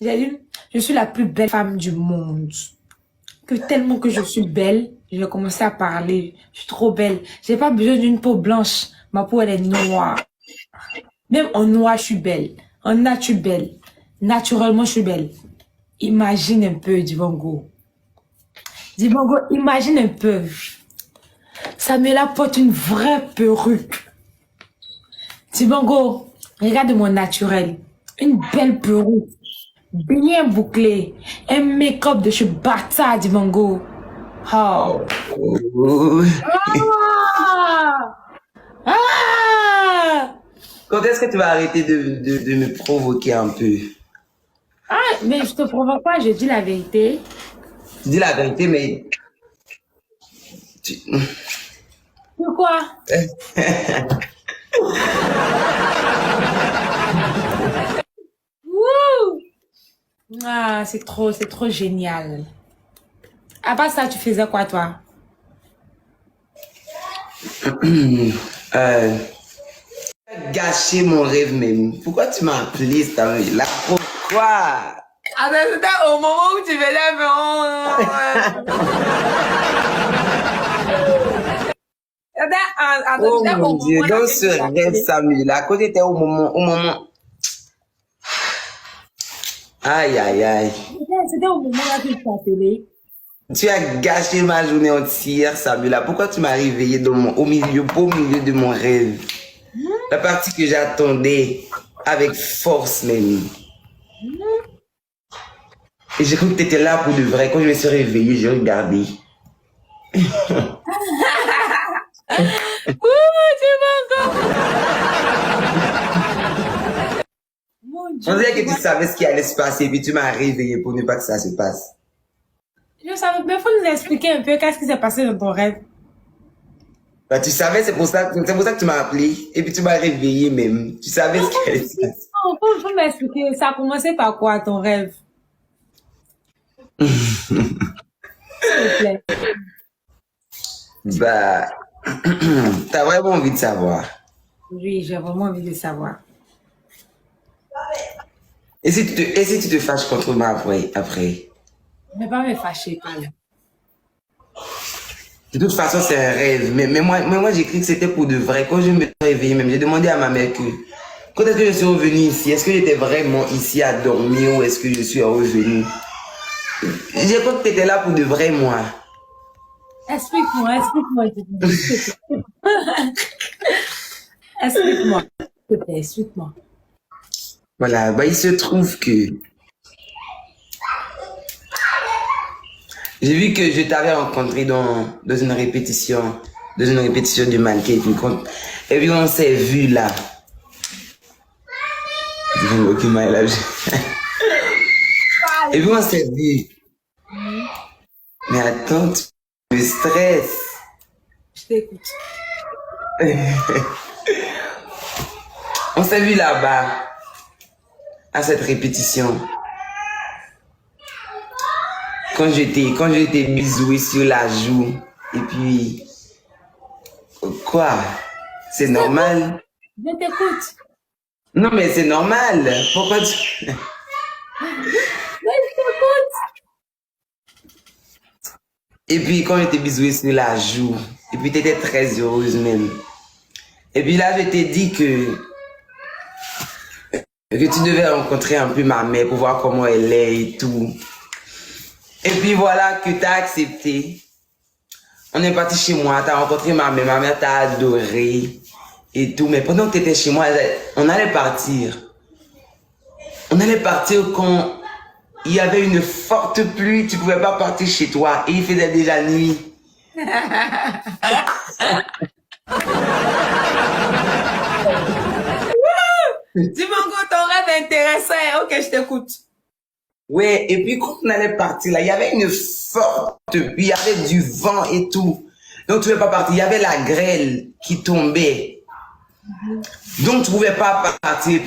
J'ai dit, je suis la plus belle femme du monde. Que tellement que je suis belle, j'ai commencé à parler. Je suis trop belle. J'ai pas besoin d'une peau blanche. Ma peau, elle est noire. Même en noir, je suis belle. En nature, je suis belle. Naturellement, je suis belle. Imagine un peu, Dibango. Dibango, imagine un peu. Samuela porte une vraie perruque. Dibango, regarde mon naturel. Une belle perruque. Bien bouclée. Un make-up de chez Bata, Dibango. Oh. Oh. Ah! Ah! Quand est-ce que tu vas arrêter de me provoquer un peu? Ah, mais je te provoque pas, je dis la vérité. Tu dis la vérité, mais... tu- Pourquoi? Wouh! Ah, c'est trop génial. À part ça, tu faisais quoi, toi? euh, Gâcher mon rêve même. Pourquoi tu m'as appelé cette année-là? Pourquoi? Ah ben, c'était au moment où tu faisais Oh mon Dieu, dans ce rêve, Samuel, quand tu étais au moment. Aïe, aïe, aïe. C'était au moment là que je t'ai appelé. Tu as gâché ma journée entière, Samuel. Pourquoi tu m'as réveillé au milieu de mon rêve? La partie que j'attendais avec force même. Et j'ai cru que tu étais là pour de vrai. Quand je me suis réveillé, j'ai regardé. Mon Dieu. On dirait que tu savais ce qui allait se passer, puis tu m'as réveillé pour ne pas que ça se passe. Je savais, mais il faut nous expliquer un peu qu'est-ce qui s'est passé dans ton rêve. Bah, tu savais, c'est pour ça que tu m'as appelé, et puis tu m'as réveillé même. Tu savais ce qui allait se passer. Faut m'expliquer, ça a commencé par quoi ton rêve? S'il te plaît. Bah, t'as vraiment envie de savoir. Oui, j'ai vraiment envie de savoir. Et si tu te fâches contre moi après? Ne pas me fâcher, parle. De toute façon, c'est un rêve. Mais moi j'ai cru que c'était pour de vrai. Quand je me suis réveillé même, j'ai demandé à ma mère que quand est-ce que je suis revenu ici? Est-ce que j'étais vraiment ici à dormir ou est-ce que je suis revenu? J'ai cru que tu étais là pour de vrai, moi. Explique-moi, explique-moi. Explique-moi. S'il te plaît, explique-moi. Voilà, bah il se trouve que j'ai vu que je t'avais rencontré dans une répétition du mannequin. Et puis on s'est vu là. Et puis on s'est vu. Mais attends, tu me stresses. Je t'écoute. On s'est vu là-bas, à cette répétition. Quand j'étais bisoué sur la joue, et puis, quoi? C'est normal? Je t'écoute. Non, mais c'est normal. Pourquoi tu... Mais je t'écoute. Et puis, quand j'étais bisoué sur la joue, et puis tu étais très heureuse même. Et puis là, je t'ai dit que tu devais rencontrer un peu ma mère pour voir comment elle est et tout. Et puis voilà que tu as accepté. On est parti chez moi, tu as rencontré ma mère t'a adoré et tout. Mais pendant que tu étais chez moi, on allait partir. On allait partir quand il y avait une forte pluie, tu ne pouvais pas partir chez toi et il faisait déjà nuit. Dimango, ton rêve intéressant. Ok, je t'écoute. Ouais, et puis quand on allait partir là, il y avait une forte pluie, il y avait du vent et tout. Donc tu ne pouvais pas partir, il y avait la grêle qui tombait. Donc tu ne pouvais pas partir.